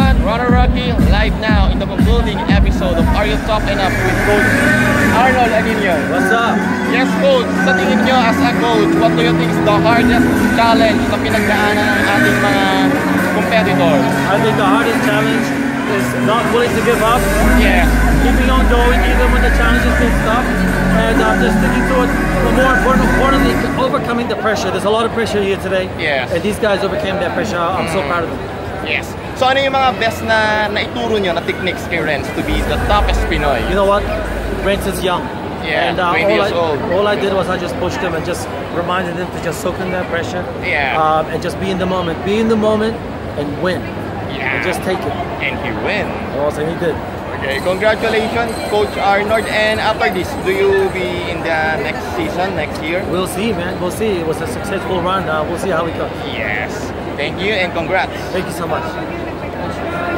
everyone, Ronald Rocky, live now in the concluding episode of Are You Tough Enough with Coach Arnold Aguinaldo. What's up? Yes, Coach. Sa tingin nyo as a coach, what do you think is the hardest challenge na pinagdaanan ng ating mga competitors? I think the hardest challenge is not willing to give up. Yes. Keeping on going even when the challenge has been tough. And just sticking to it. But more importantly, overcoming the pressure. There's a lot of pressure here today. Yes. And these guys overcame that pressure. I'm so proud of them. Yes. So ano yung mga best na naituro nyo na techniques kay Renz to be the toughest Pinoy? You know what? Renz is young. Yeah, and 20 years old. All I did was I just pushed him and just reminded him to just soak in that pressure. Yeah. And just be in the moment. Be in the moment and win. Yeah. And just take it. And he win. Also, he did. Okay, congratulations, Coach Arnold. And after this, do you be in the next season, next year? We'll see, man. We'll see. It was a successful run. We'll see how it goes. Yes. Thank you and congrats. Thank you so much.